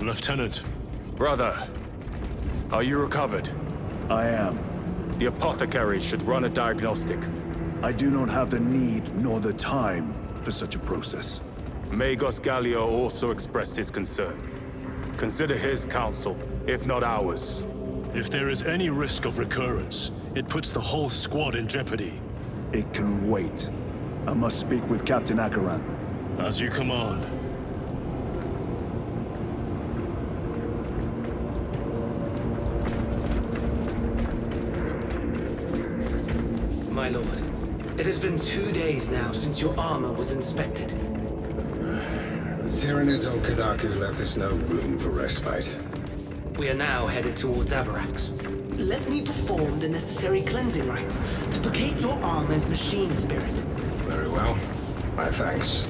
Lieutenant. Brother, are you recovered? I am. The apothecary should run a diagnostic. I do not have the need nor the time for such a process. Magos Gallio also expressed his concern. Consider his counsel, if not ours. If there is any risk of recurrence, it puts the whole squad in jeopardy. It can wait. I must speak with Captain Akaran. As you command. My lord, it has been 2 days now since your armor was inspected. The Tyranids on Kadaku left us no room for respite. We are now headed towards Avarax. Let me perform the necessary cleansing rites to placate your armor's machine spirit. Very well. My thanks.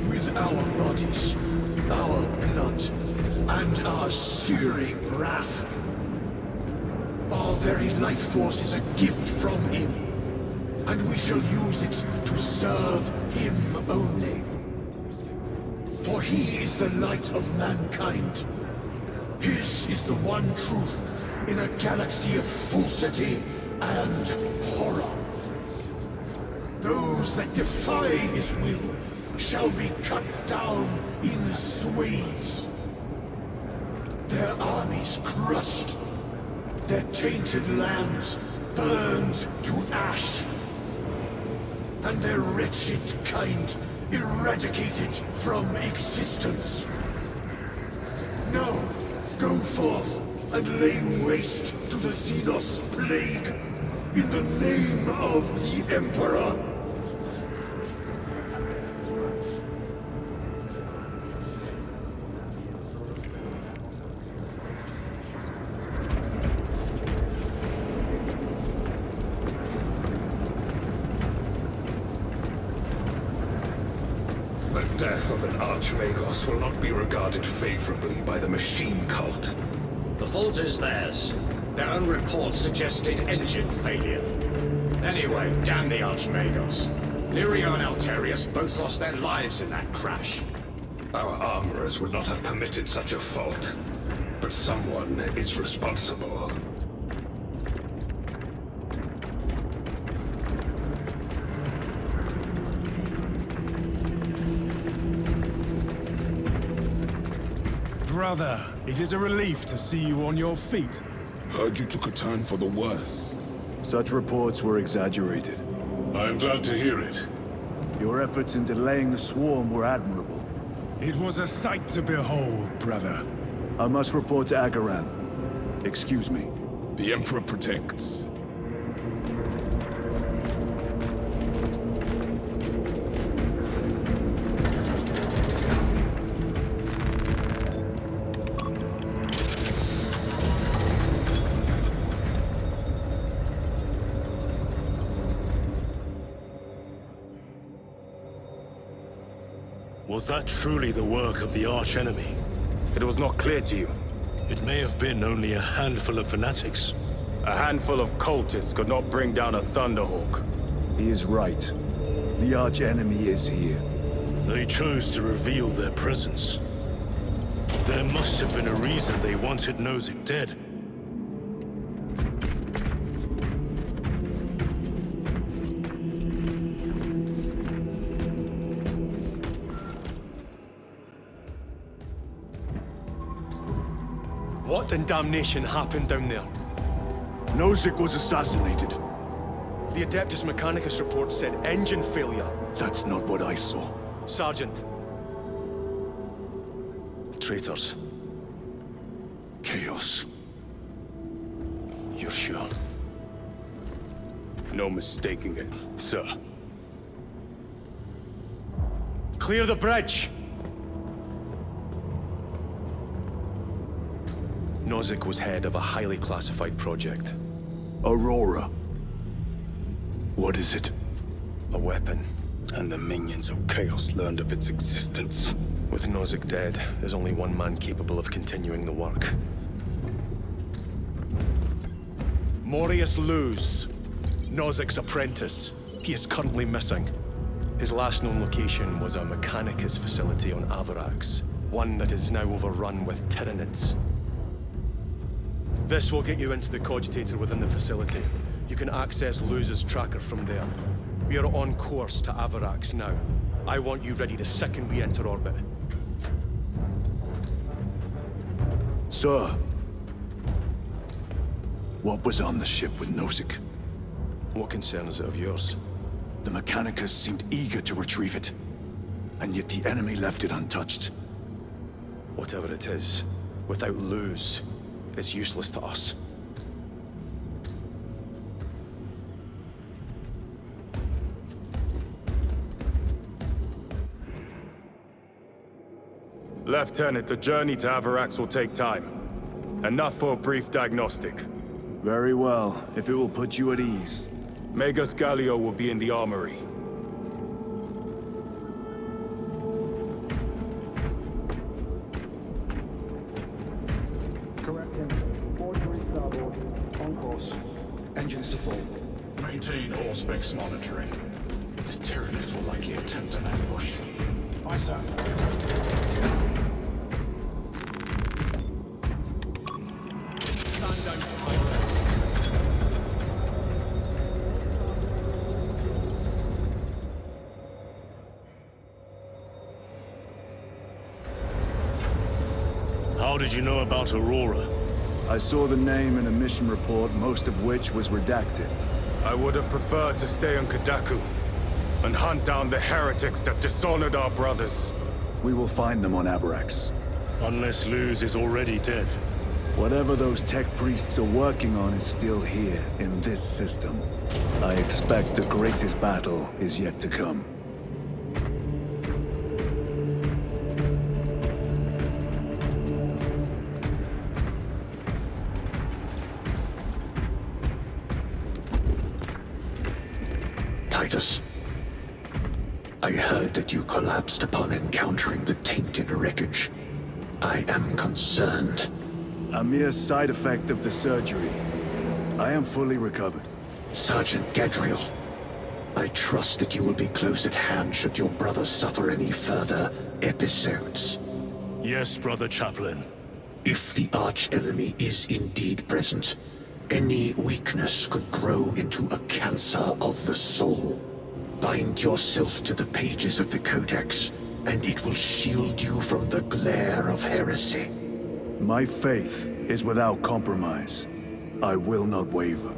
With our bodies, our blood, and our searing wrath. Our very life force is a gift from him, and we shall use it to serve him only. For he is the light of mankind. His is the one truth in a galaxy of falsity and horror. Those that defy his will shall be cut down in swathes. Their armies crushed, their tainted lands burned to ash, and their wretched kind eradicated from existence. Now, go forth and lay waste to the Xenos plague in the name of the Emperor. The death of an Archmagos will not be regarded favorably by the machine cult. The fault is theirs. Their own report suggested engine failure. Anyway, damn the Archmagos. Lirio and Alterius both lost their lives in that crash. Our armorers would not have permitted such a fault. But someone is responsible. Brother, it is a relief to see you on your feet. Heard you took a turn for the worse. Such reports were exaggerated. I am glad to hear it. Your efforts in delaying the swarm were admirable. It was a sight to behold, brother. I must report to Akaran. Excuse me. The Emperor protects. Was that truly the work of the archenemy? It was not clear to you. It may have been only a handful of fanatics. A handful of cultists could not bring down a Thunderhawk. He is right. The arch-enemy is here. They chose to reveal their presence. There must have been a reason they wanted Nozick dead. What in damnation happened down there? Nozick was assassinated. The Adeptus Mechanicus report said engine failure. That's not what I saw. Sergeant. Traitors. Chaos. You're sure? No mistaking it, sir. Clear the bridge! Nozick was head of a highly classified project. Aurora. What is it? A weapon. and the minions of Chaos learned of its existence. With Nozick dead, there's only one man capable of continuing the work. Morius Luz, Nozick's apprentice. He is currently missing. His last known location was a Mechanicus facility on Avarax, one that is now overrun with Tyranids. This will get you into the cogitator within the facility. You can access Luz's tracker from there. We are on course to Avarax now. I want you ready the second we enter orbit. Sir, what was on the ship with Nozick? What concern is it of yours? The Mechanicus seemed eager to retrieve it, and yet the enemy left it untouched. Whatever it is, without Luz, it's useless to us. Lieutenant, the journey to Avarax will take time. Enough for a brief diagnostic. Very well, if it will put you at ease. Magus Gallio will be in the armory. Engines to full. Maintain all specs monitoring. The Tyranids will likely attempt an ambush. Aye, sir. Stand down for my left. How did you know about Aurora? I saw the name in a mission report, most of which was redacted. I would have preferred to stay on Kadaku and hunt down the heretics that dishonored our brothers. We will find them on Avarax. Unless Luz is already dead. Whatever those tech priests are working on is still here, in this system. I expect the greatest battle is yet to come. Titus, I heard that you collapsed upon encountering the tainted wreckage. I am concerned. A mere side effect of the surgery. I am fully recovered. Sergeant Gadriel, I trust that you will be close at hand should your brother suffer any further episodes. Yes, Brother Chaplain. If the arch-enemy is indeed present, any weakness could grow into a cancer of the soul. Bind yourself to the pages of the Codex, and it will shield you from the glare of heresy. My faith is without compromise. I will not waver.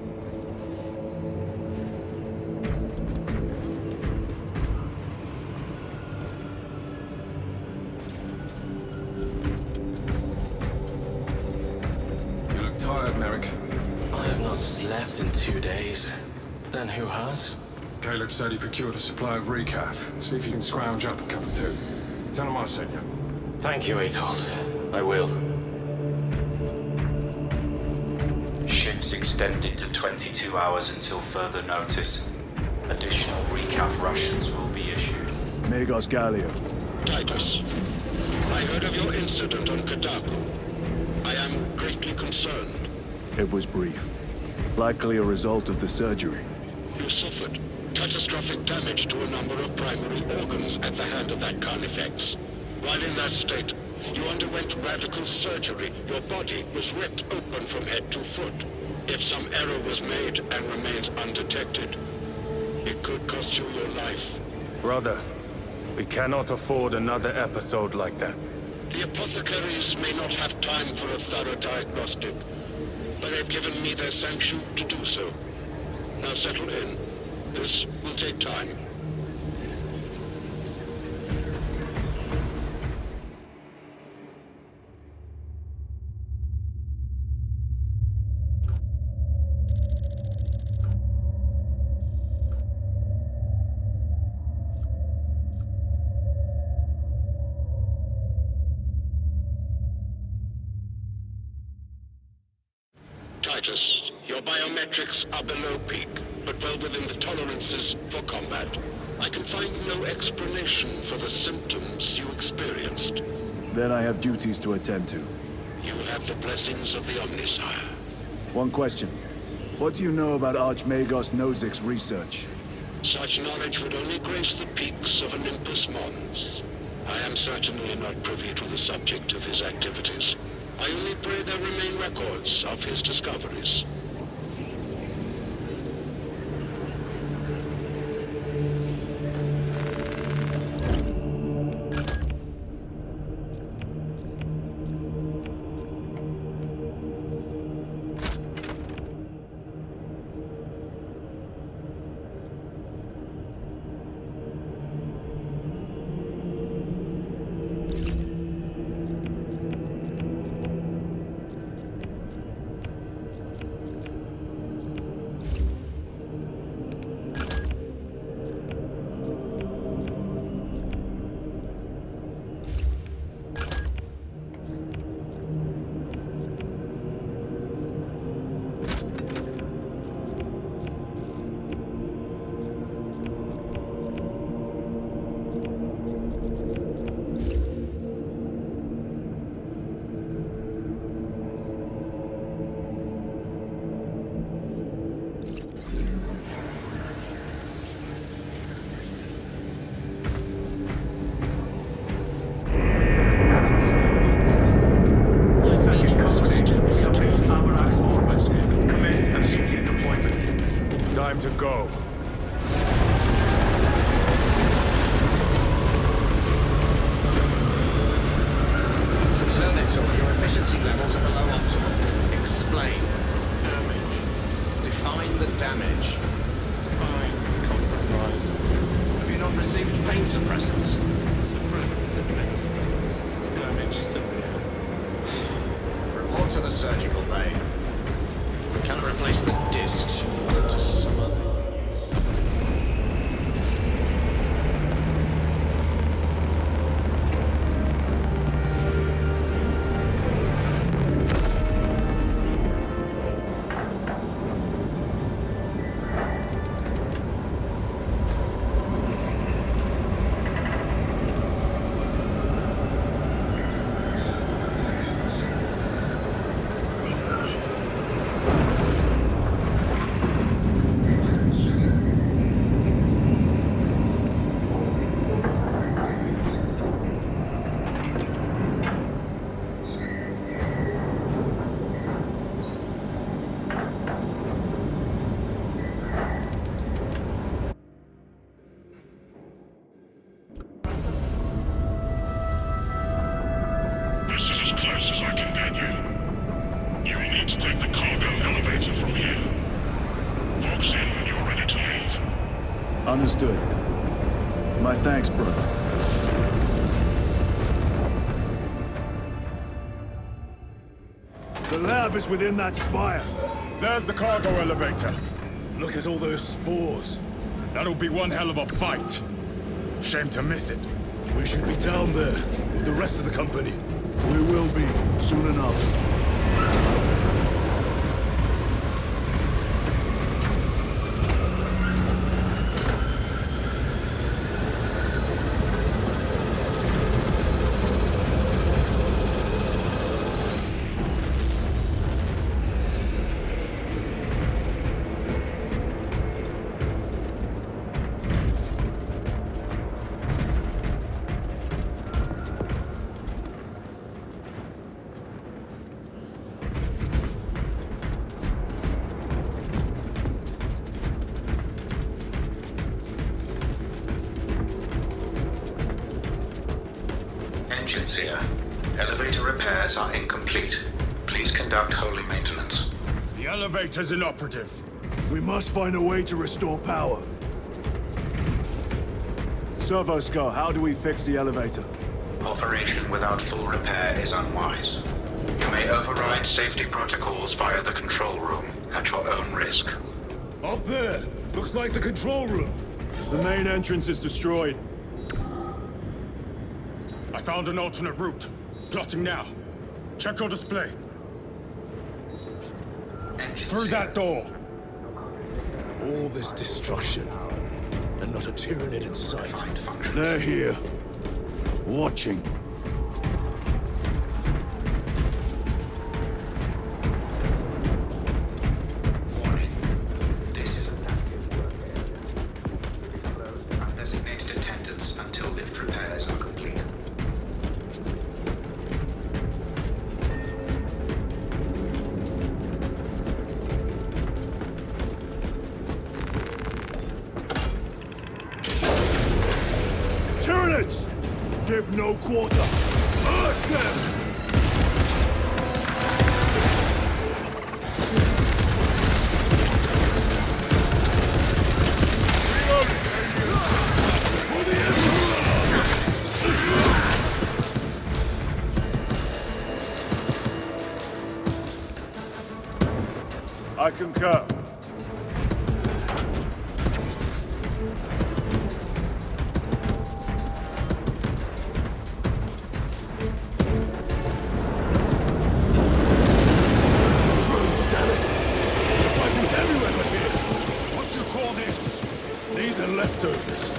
You look tired, Merrick. I have not slept in 2 days. Then who has? Caleb said he procured a supply of recaf. See if you can scrounge up a cup or two. Tell him I sent you. Thank you, Aethold. I will. Shifts extended to 22 hours until further notice. Additional recaf rations will be issued. Magos Gallio. Titus, I heard of your incident on Kadaku. I am greatly concerned. It was brief. Likely a result of the surgery. You suffered catastrophic damage to a number of primary organs at the hand of that Carnifex. While in that state, you underwent radical surgery. Your body was ripped open from head to foot. If some error was made and remains undetected, it could cost you your life. Brother, we cannot afford another episode like that. The apothecaries may not have time for a thorough diagnostic, but they've given me their sanction to do so. Now settle in. This will take time. Titus, your biometrics are below peak, but well within the tolerances for combat. I can find no explanation for the symptoms you experienced. Then I have duties to attend to. You have the blessings of the Omnisire. One question. What do you know about Archmagos Nozik's research? Such knowledge would only grace the peaks of Olympus Mons. I am certainly not privy to the subject of his activities. I only pray there remain records of his discoveries. Time to go. Sir Mitchell, your efficiency levels are below optimal. Explain. Damage. Define the damage. Spine compromised. Have you not received pain suppressants? Suppressants administered. Damage severe. Report to the surgical bay. Can replace the discs. To some other. This is as close as I can get you. You will need to take the cargo elevator from here. Fox in when you're ready to leave. Understood. My thanks, brother. The lab is within that spire. There's the cargo elevator. Look at all those spores. That'll be one hell of a fight. Shame to miss it. We should be down there with the rest of the company. We will be, soon enough. Engines here. Elevator repairs are incomplete. Please conduct holy maintenance. The elevator's inoperative. We must find a way to restore power. Servosko, how do we fix the elevator? Operation without full repair is unwise. You may override safety protocols via the control room at your own risk. Up there! Looks like the control room. The main entrance is destroyed. I found an alternate route. Plotting now. Check your display. Through that door. All this destruction. And and not a Tyranid in sight. They're here. Watching. Warning. This is an active work area. It will be closed and designated attendance until lift repairs are complete. Tyranids! Give no quarter! Urge them! I concur. These are leftovers.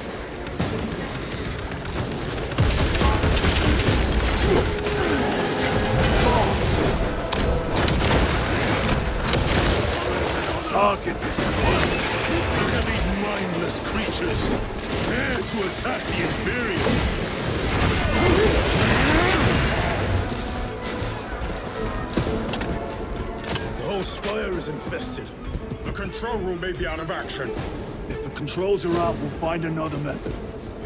Target this. Look at these mindless creatures. Dare to attack the Imperium. The whole spire is infested. The control room may be out of action. If the controls are out, we'll find another method.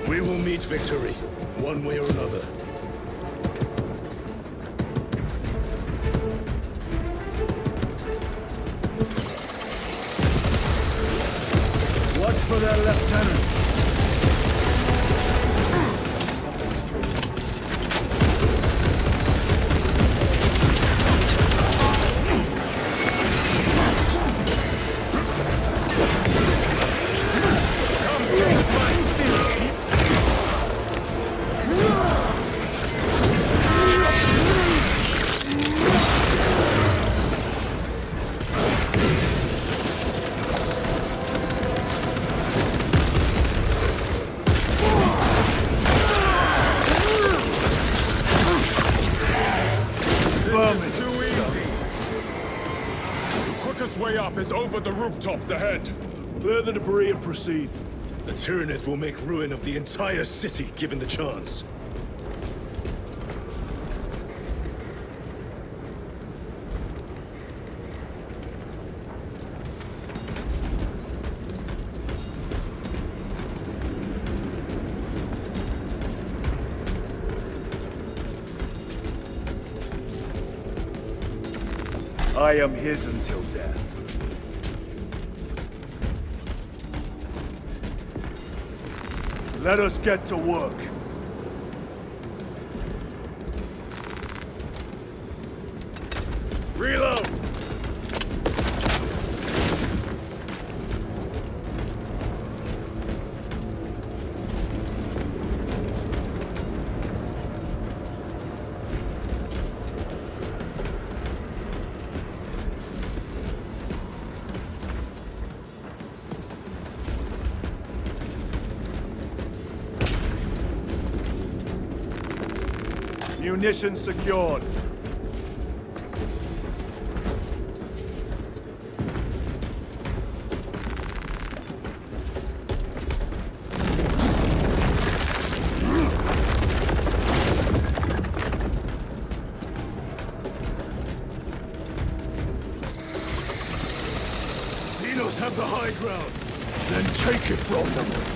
We will meet victory, one way or another. Watch for their lieutenants. Way up is over the rooftops ahead. Clear the debris and proceed. The Tyranids will make ruin of the entire city, given the chance. I am his until death. Let us get to work. Reload! Munitions secured. Xenos have the high ground. Then take it from them.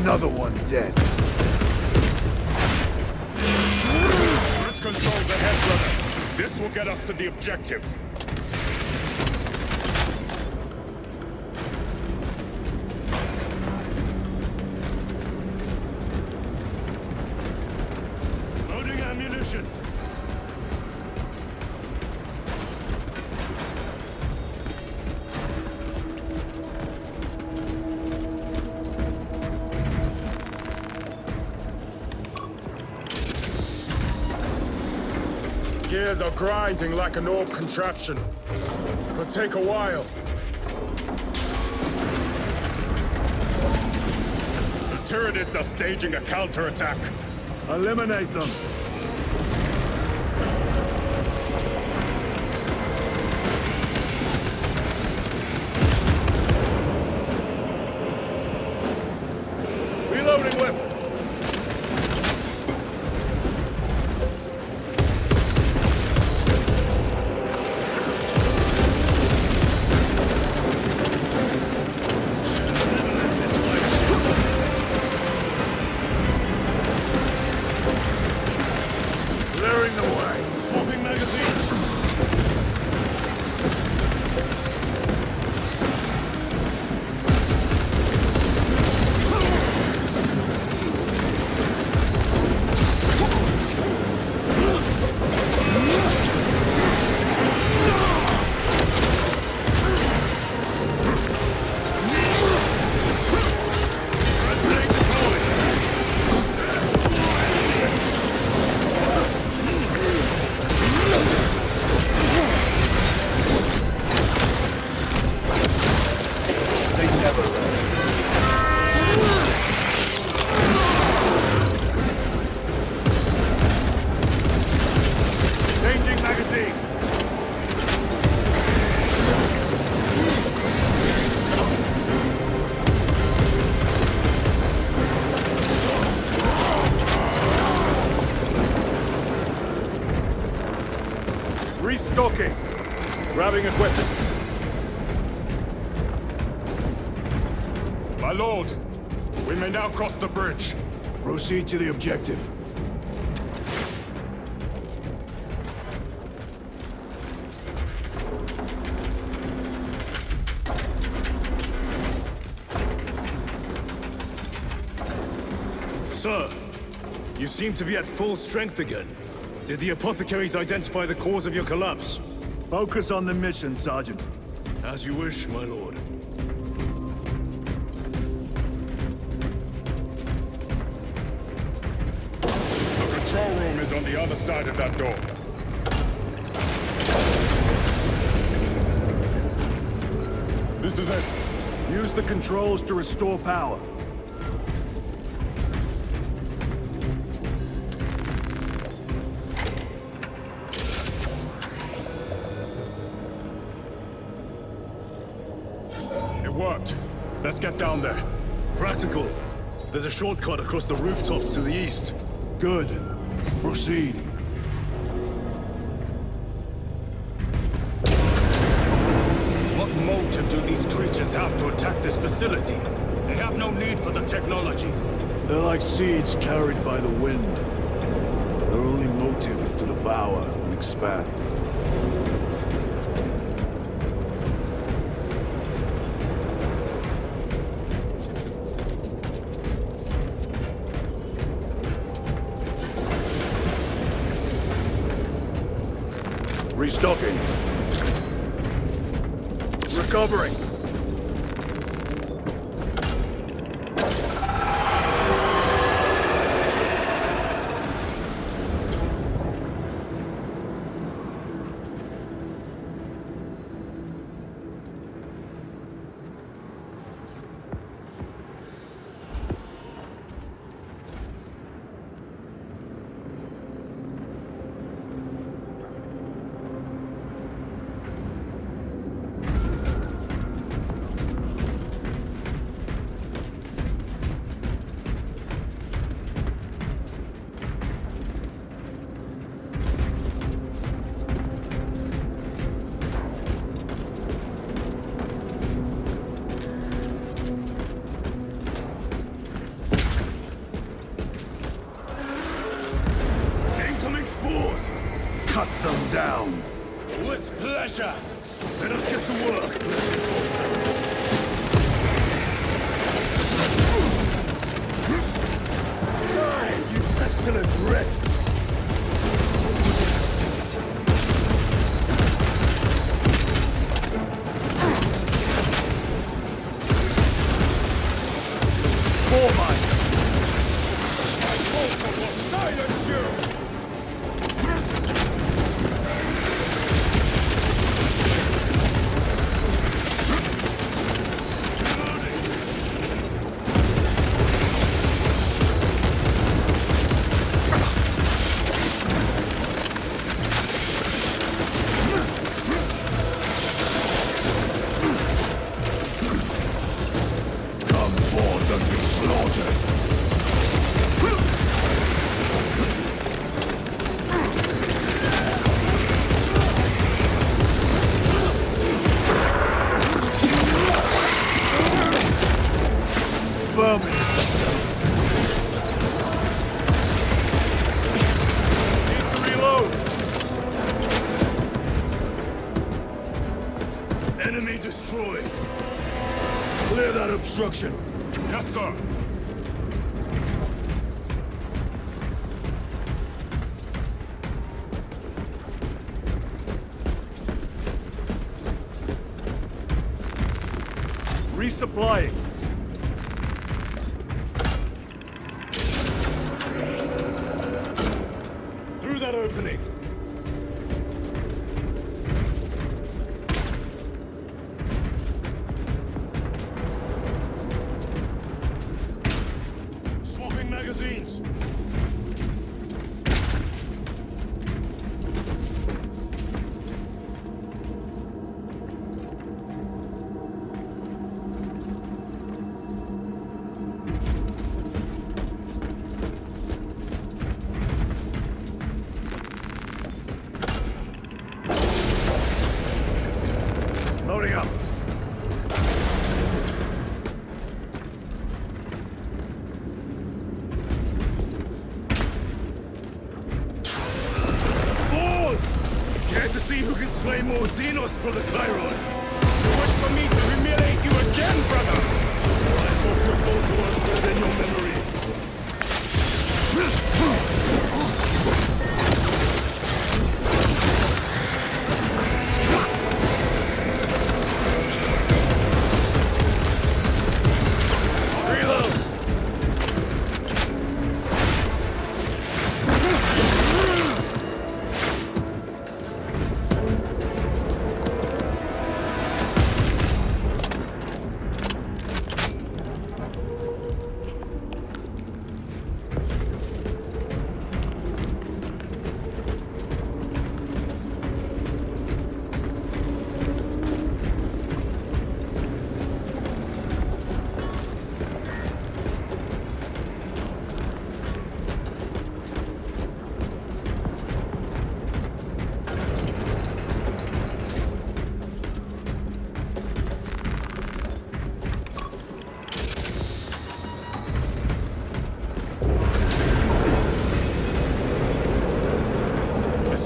Another one dead. Bridge controls ahead, brother. This will get us to the objective. Loading ammunition. Gears are grinding like an orb contraption. Could take a while. The Tyranids are staging a counterattack. Eliminate them. Reloading whip. Clearing the way. Swapping magazines. Grenade deployed. They never rest. Changing magazine. Restocking. Grabbing equipment. My lord, we may now cross the bridge. Proceed to the objective. Sir, you seem to be at full strength again. Did the apothecaries identify the cause of your collapse? Focus on the mission, Sergeant. As you wish, my lord. The control room is on the other side of that door. This is it. Use the controls to restore power. It worked. Let's get down there. Practical. There's a shortcut across the rooftops to the east. Good. Proceed. What motive do these creatures have to attack this facility? They have no need for the technology. They're like seeds carried by the wind. Their only motive is to devour and expand. Restocking. Recovering. to work, blessed bolter. Die, you pestilent wretch! Enemy destroyed. Clear that obstruction. Yes, sir. Resupplying. Through that opening. Swapping magazines. Loading up. Balls! Care to see who can slay more Xenos for the Chiron? You wish for me to humiliate you again, brother? I hope your bolter was more than your memory.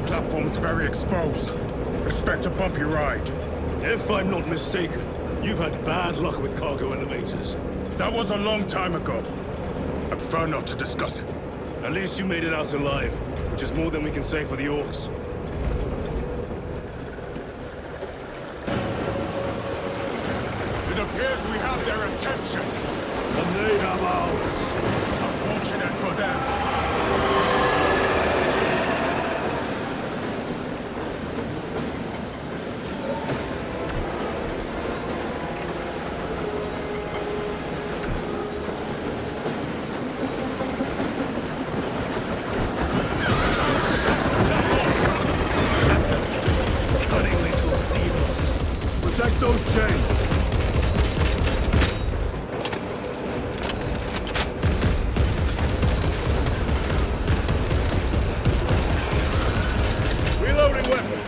Platform's very exposed. Expect a bumpy ride. If I'm not mistaken, you've had bad luck with cargo elevators. That was a long time ago. I prefer not to discuss it. At least you made it out alive, which is more than we can say for the orcs. It appears we have their attention. And they have ours. Unfortunate for them. Protect those chains. Reloading weapon.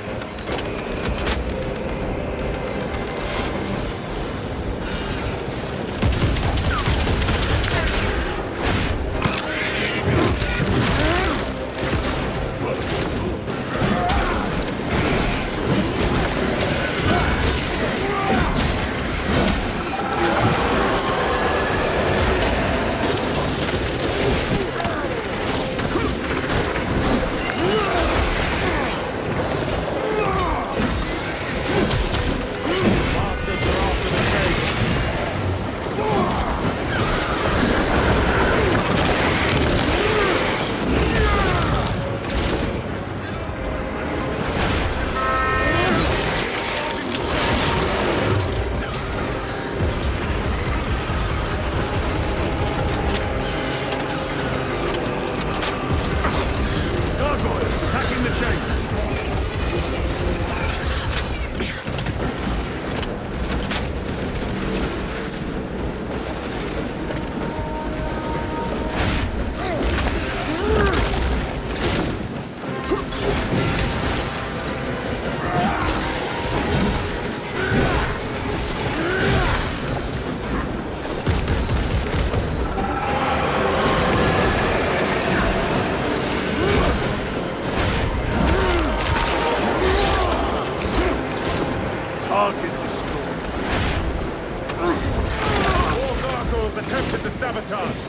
has attempted to sabotage.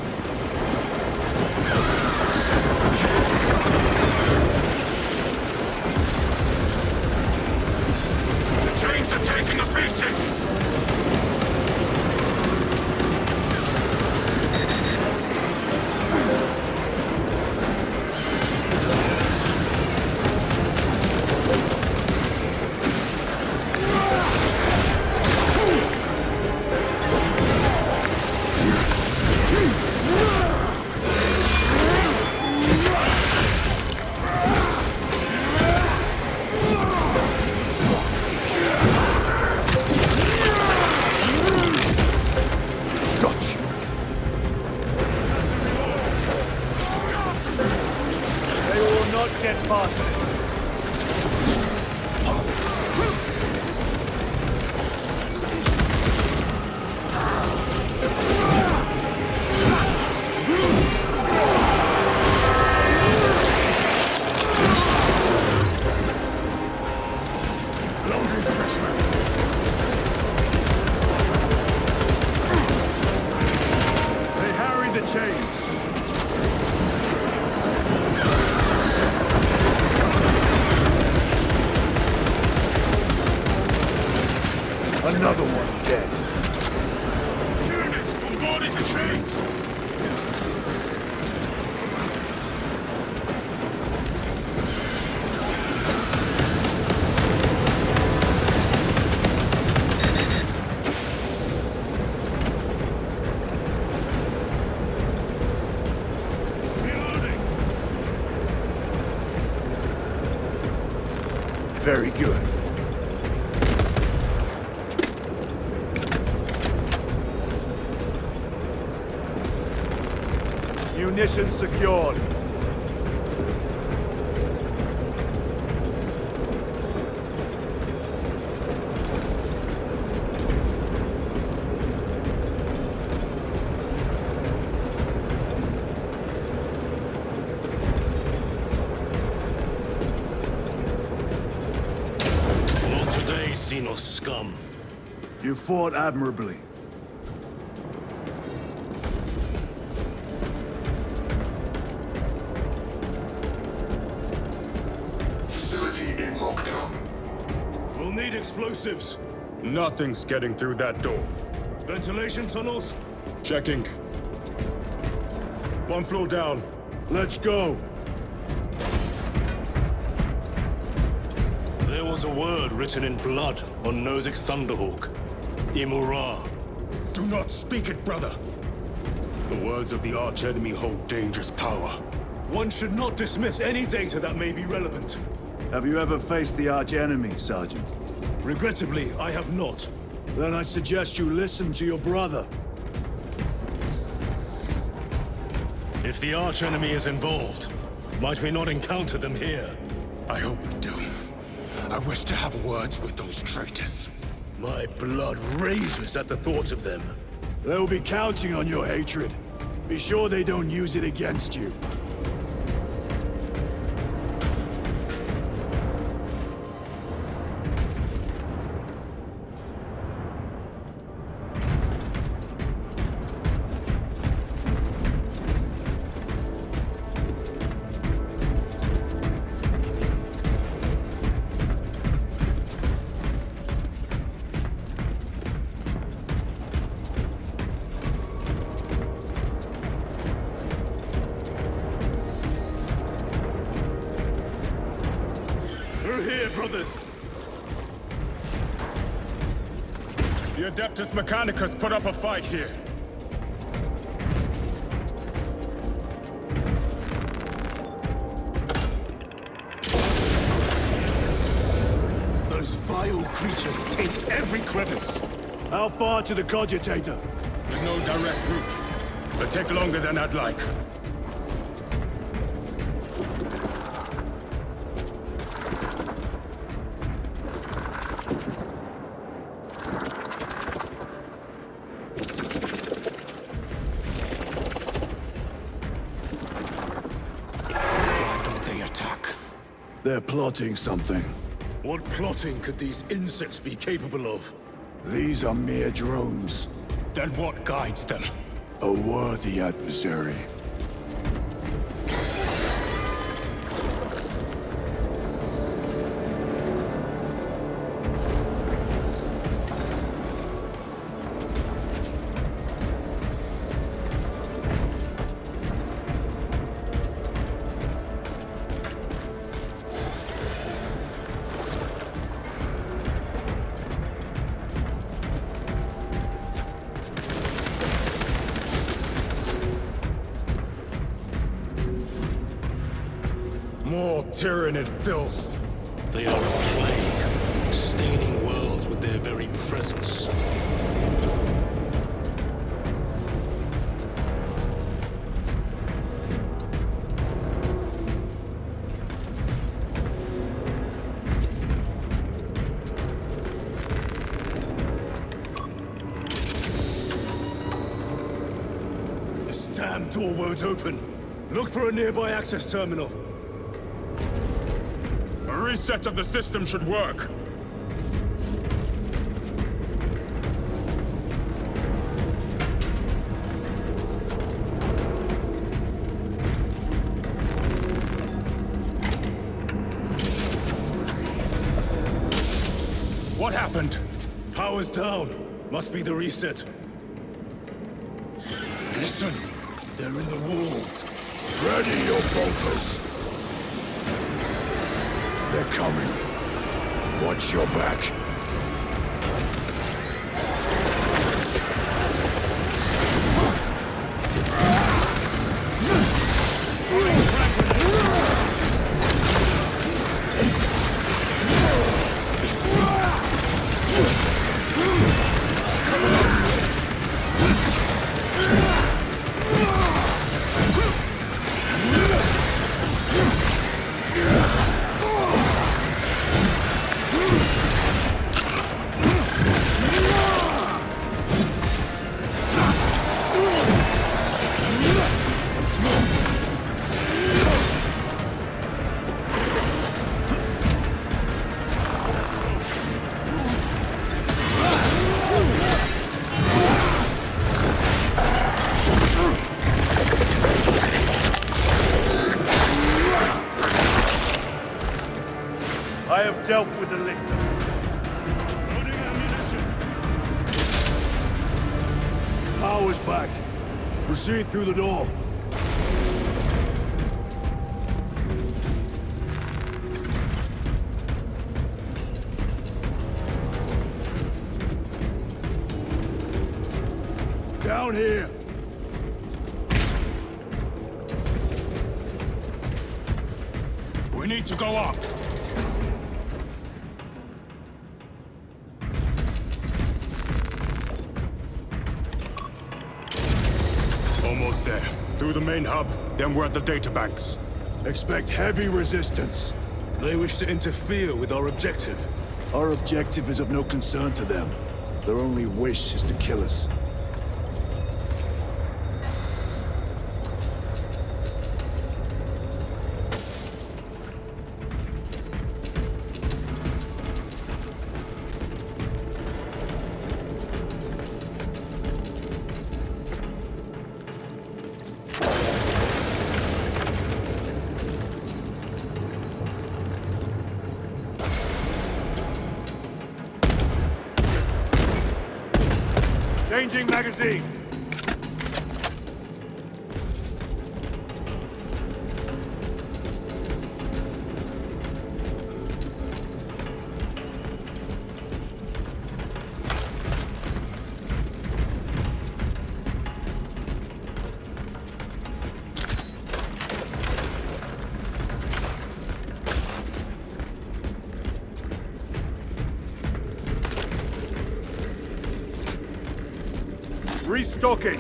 The chains are taking a beating. Another one dead. Tyranids bombarding the chains! Reloading. Very good. Munitions secured. Not today, Xenos scum. You fought admirably. Need explosives. Nothing's getting through that door. Ventilation tunnels? Checking. One floor down. Let's go. There was a word written in blood on Nozick's Thunderhawk. Imura. Do not speak it, brother. The words of the archenemy hold dangerous power. One should not dismiss any data that may be relevant. Have you ever faced the archenemy, Sergeant? Regrettably, I have not. Then I suggest you listen to your brother. If the archenemy is involved, might we not encounter them here? I hope we do. I wish to have words with those traitors. My blood raises at the thought of them. They'll be counting on your hatred. Be sure they don't use it against you. Brothers! The Adeptus Mechanicus put up a fight here. Those vile creatures taint every crevice. How far to the Cogitator? With no direct route, but take longer than I'd like. They're plotting something. What plotting could these insects be capable of? These are mere drones. Then what guides them? A worthy adversary. More tyrannid filth. They are a plague, staining worlds with their very presence. This damn door won't open. Look for a nearby access terminal. A reset of the system should work. What happened? Power's down. Must be the reset. Listen, they're in the walls. Ready your bolters. They're coming. Watch your back. I have dealt with the lictor. Loading ammunition. Power's back. Proceed through the door. Down here. We need to go up. Almost there. Through the main hub, then we're at the databanks. Expect heavy resistance. They wish to interfere with our objective. Our objective is of no concern to them. Their only wish is to kill us. Changing magazine. Restocking.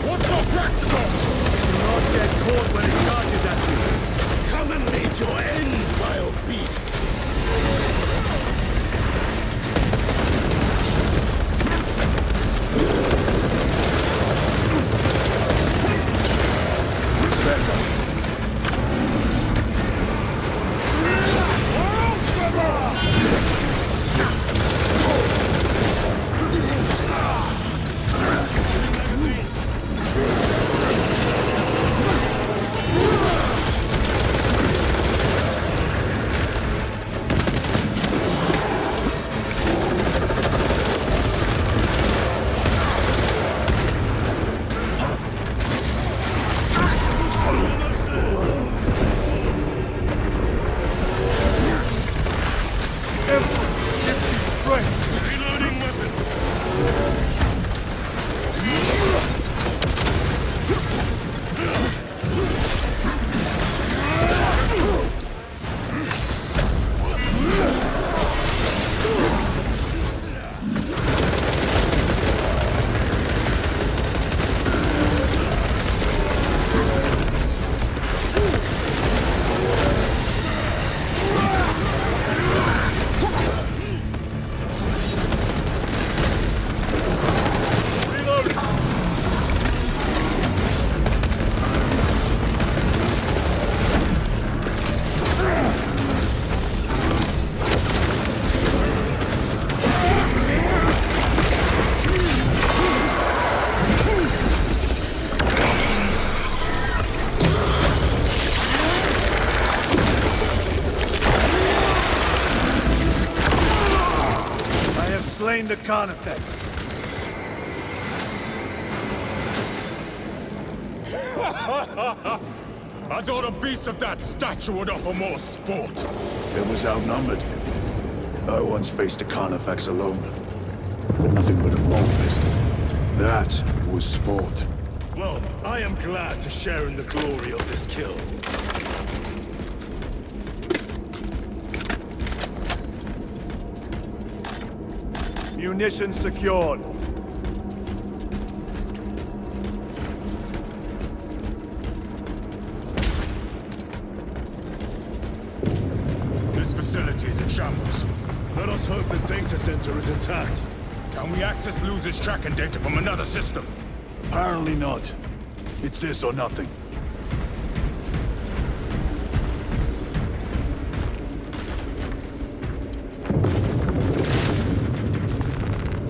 What's so practical? Do not get caught when it charges at you. Come and meet your end, vile beast! the Carnifex. I thought a beast of that stature would offer more sport. It was outnumbered. I once faced a Carnifex alone. But nothing but a bow pistol. That was sport. Well, I am glad to share in the glory of this kill. Munitions secured. This facility is in shambles. Let us hope the data center is intact. Can we access Luz's tracking data from another system? Apparently not. It's this or nothing.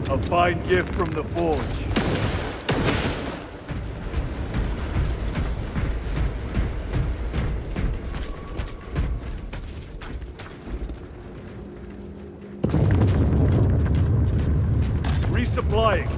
A fine gift from the Forge. Resupplying.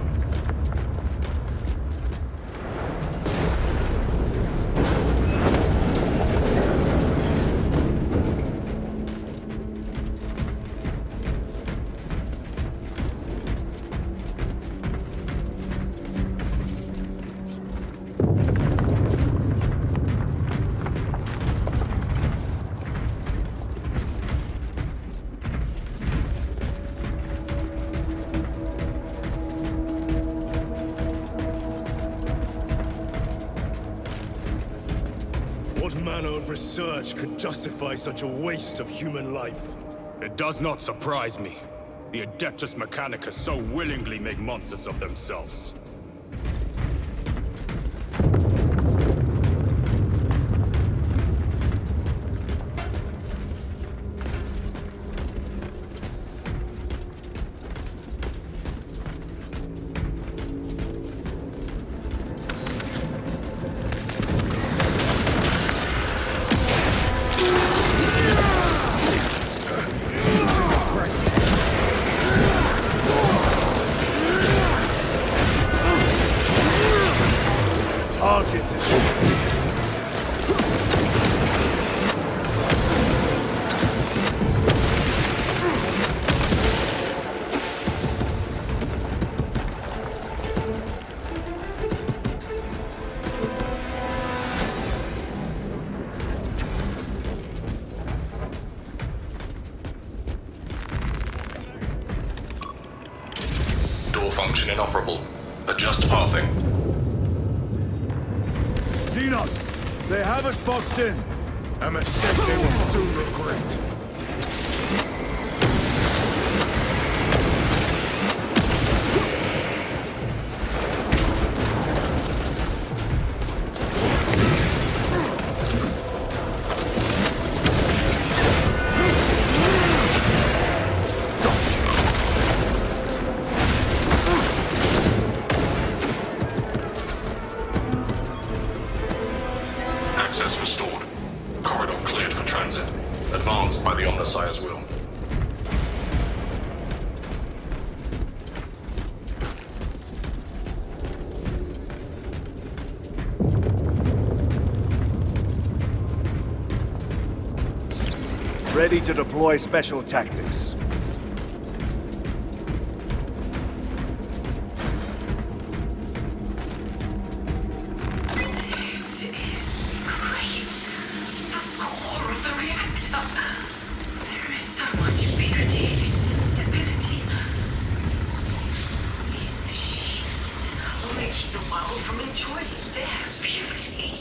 What manner of research could justify such a waste of human life? It does not surprise me. The Adeptus Mechanicus so willingly make monsters of themselves. Function inoperable. Adjust pathing. Xenos! They have us boxed in! A mistake they will soon regret. Access restored. Corridor cleared for transit. Advanced by the Omnissiah's will. Ready to deploy special tactics.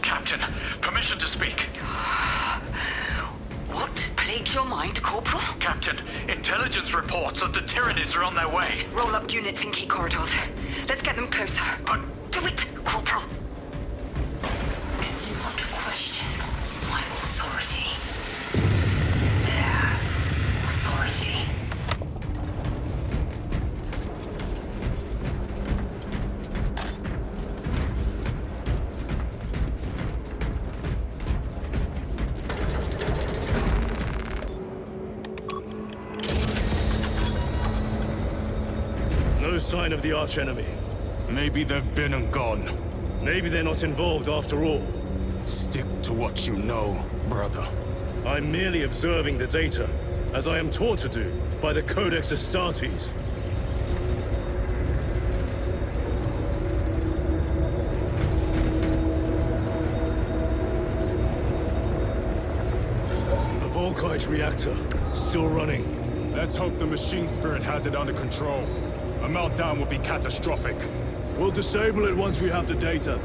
Captain, permission to speak. What plagues your mind, Corporal? Captain, intelligence reports that the Tyranids are on their way. Roll up units in key corridors. Let's get them closer. But... Do it, Corporal! Do you want to question my authority? Their authority. No sign of the archenemy. Maybe they've been and gone. Maybe they're not involved after all. Stick to what you know, brother. I'm merely observing the data, as I am taught to do by the Codex Astartes. A Volkite reactor, still running. Let's hope the machine spirit has it under control. A meltdown would be catastrophic. We'll disable it once we have the data.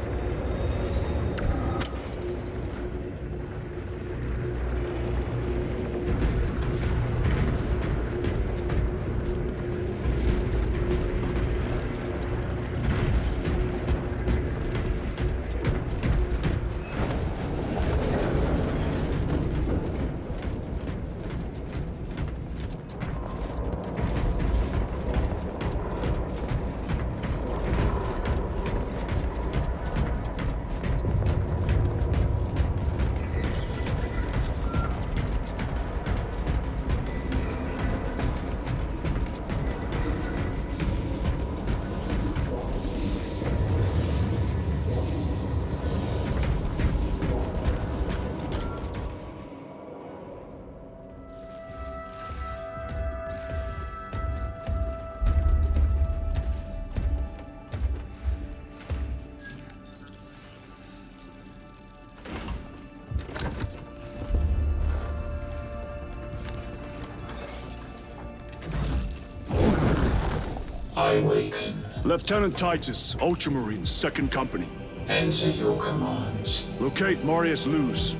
I waken. Lieutenant Titus, Ultramarines, 2nd Company. Enter your command. Locate Marius Luz.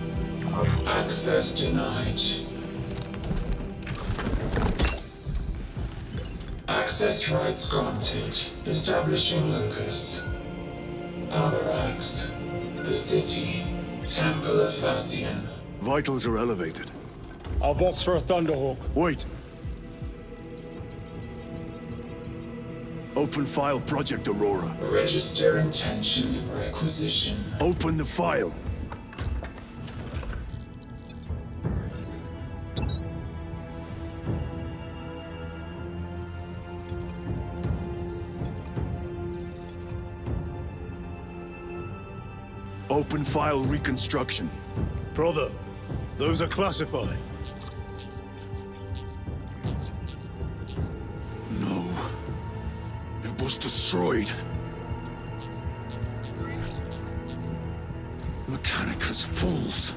Access denied. Access rights granted. Establishing locus. Avarax. The city. Temple of Thasian. Vitals are elevated. I'll box for a Thunderhawk. Wait. Open file Project Aurora. Register intention of requisition. Open the file. Open file reconstruction. Brother, those are classified. No. It was destroyed. Mechanicus fools.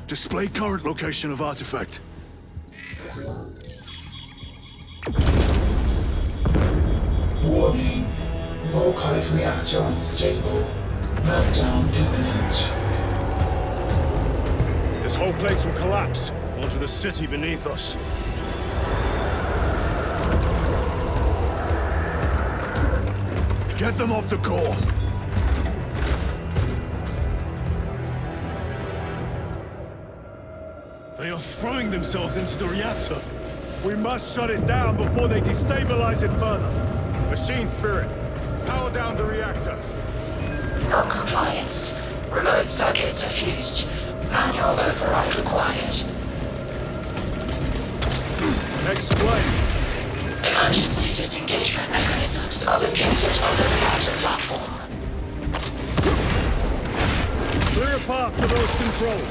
Display current location of artifact. Warning. Volkite reactor unstable. Meltdown imminent. This whole place will collapse onto the city beneath us. Get them off the core. They are throwing themselves into the reactor. We must shut it down before they destabilize it further. Machine spirit, power down the reactor. Non-compliance. Remote circuits are fused. Manual override required. Explain. Emergency disengagement mechanisms are located on the reactor platform. Clear a path for those controls.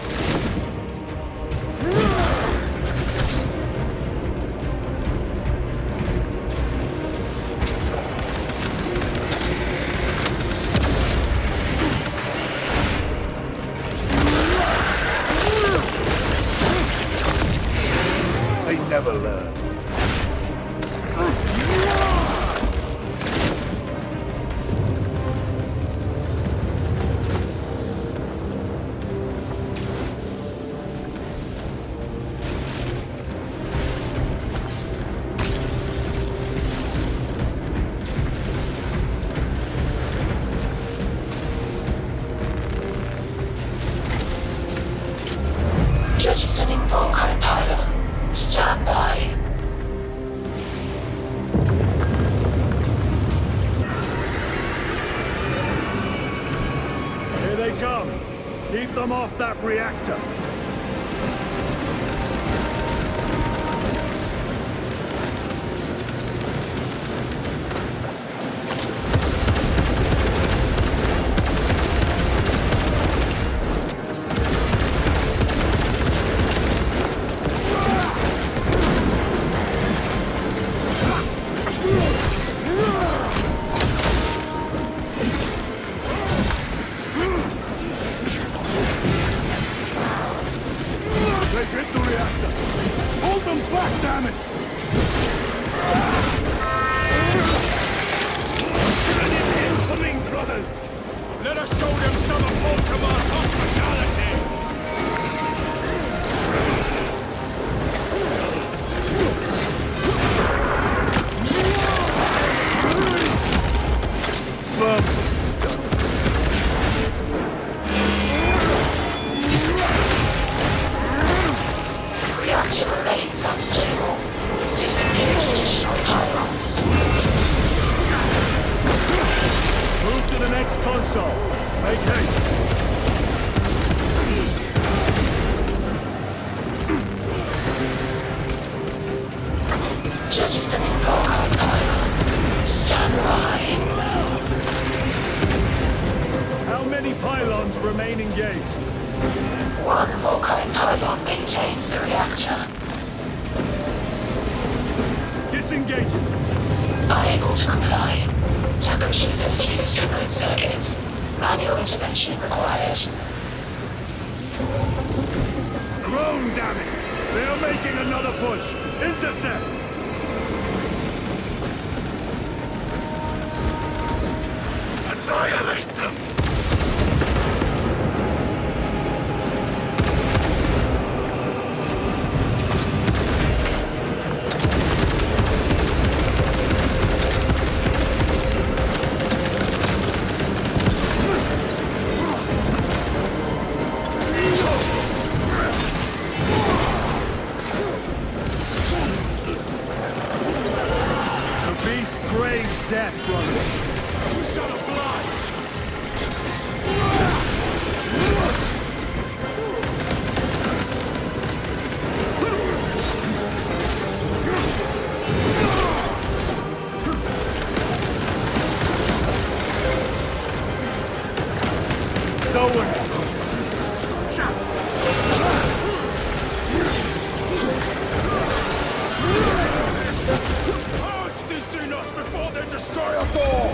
They never learn. Jettisoning Volkite pylon. Stand by. Here they come. Keep them off that reactor. Remain engaged. One Volkite pylon maintains the reactor. Disengage it. Unable to comply. Temperatures have fused remote circuits. Manual intervention required. Drone, damn it! They are making another push! Intercept! Annihilate them! Death, brother. We shall oblige. Purge these Xenos before they destroy us all!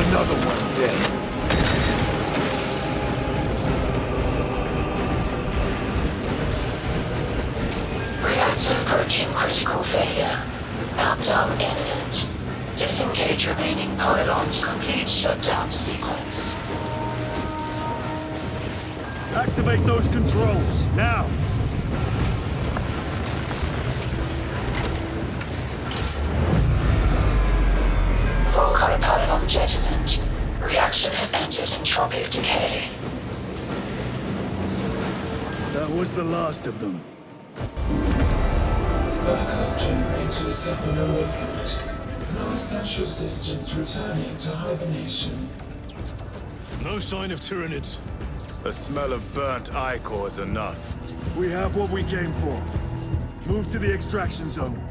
Another one dead. Reactor approaching critical failure. Meltdown imminent. Disengage remaining pylon to complete shutdown sequence. Activate those controls, now! Volkite pylon jettisoned. Reaction has entered entropic decay. That was the last of them. Backup generators have been awakened. Non-essential systems returning to hibernation. No sign of Tyranids. The smell of burnt ichor is enough. We have what we came for. Move to the extraction zone.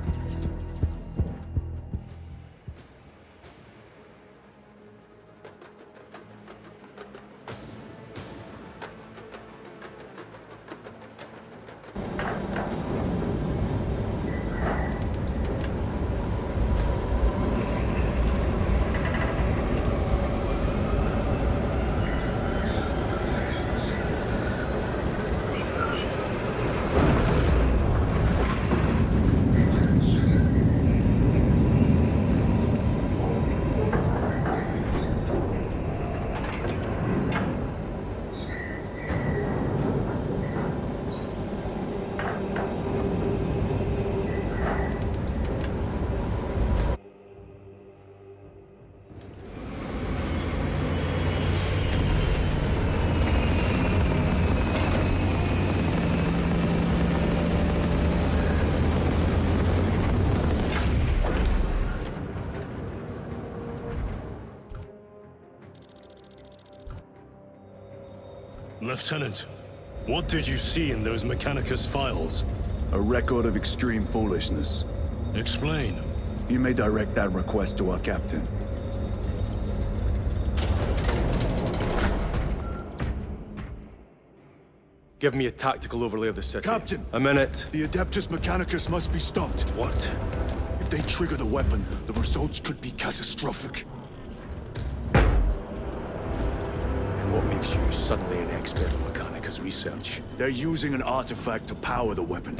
Lieutenant, what did you see in those Mechanicus files? A record of extreme foolishness. Explain. You may direct that request to our captain. Give me a tactical overlay of the city. Captain! A minute. The Adeptus Mechanicus must be stopped. What? If If they trigger the weapon, the results could be catastrophic. And what makes you suddenly an expert on Mechanicus research? They're using an artifact to power the weapon.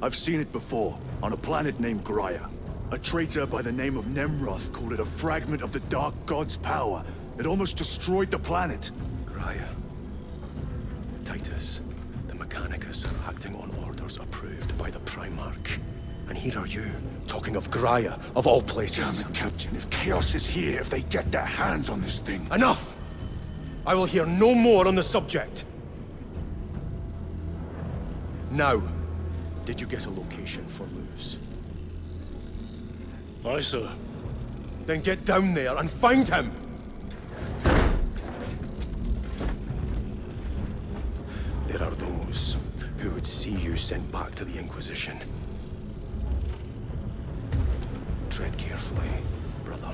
I've seen it before, on a planet named Graia. A traitor by the name of Nemroth called it a fragment of the Dark God's power. It almost destroyed the planet. Graia. Titus, the Mechanicus are acting on orders approved by the Primarch. And here are you, talking of Graia, of all places. Damn it, Captain. If Chaos is here, if they get their hands on this thing... Enough! I will hear no more on the subject. Now, did you get a location for Luz? Aye, sir. Then get down there and find him! There are those who would see you sent back to the Inquisition. Tread carefully, brother.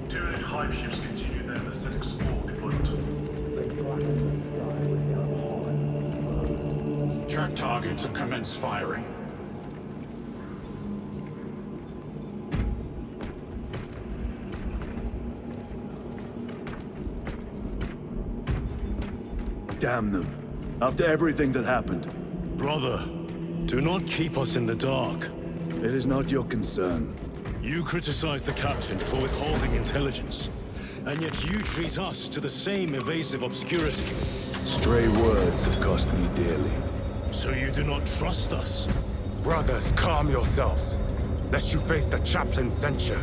Tyranid hive ships continue their ascetic spore deployment. Track targets and commence firing. Damn them. After everything that happened. Brother, do not keep us in the dark. It is not your concern. You criticize the captain for withholding intelligence, and yet you treat us to the same evasive obscurity. Stray words have cost me dearly. So you do not trust us? Brothers, calm yourselves, lest you face the chaplain's censure.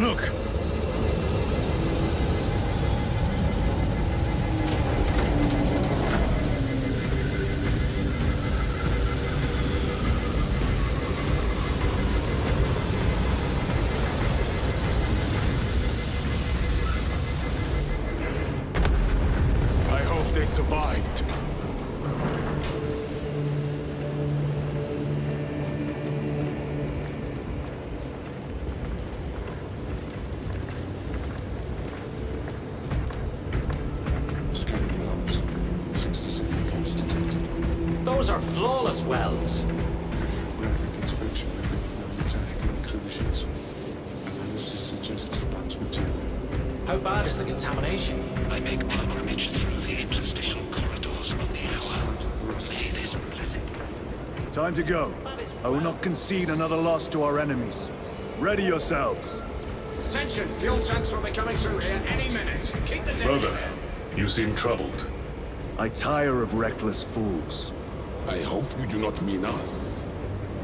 Look! I hope they survived. Scanning wells. 67 faults detected. Those are flawless wells. Radiographic inspection of non-metallic inclusions. Analysis suggests flat material. How bad is the contamination? I make pilgrimage through the interstitial corridors on the hour. May this blessing. Time to go. I will not concede another loss to our enemies. Ready yourselves. Attention, fuel tanks will be coming through here any minute. Keep the Brother, danger. you seem troubled. I tire of reckless fools. I hope you do not mean us.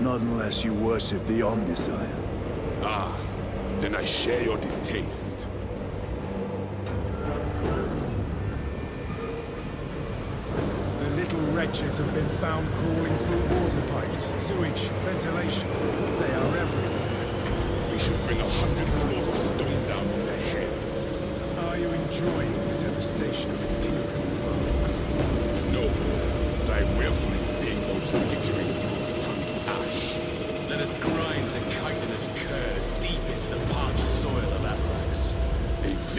Not unless you worship the Omnisire. Ah, then I share your distaste. The little wretches have been found crawling through water pipes, sewage, ventilation. They are everywhere. We should bring 100 floors of stone down on their heads. Are you enjoying the devastation of Imperial worlds? No, but I revel in seeing those skittering brutes turn to ash. Let us grind the chitinous curse deep into the parched soil of Avarax.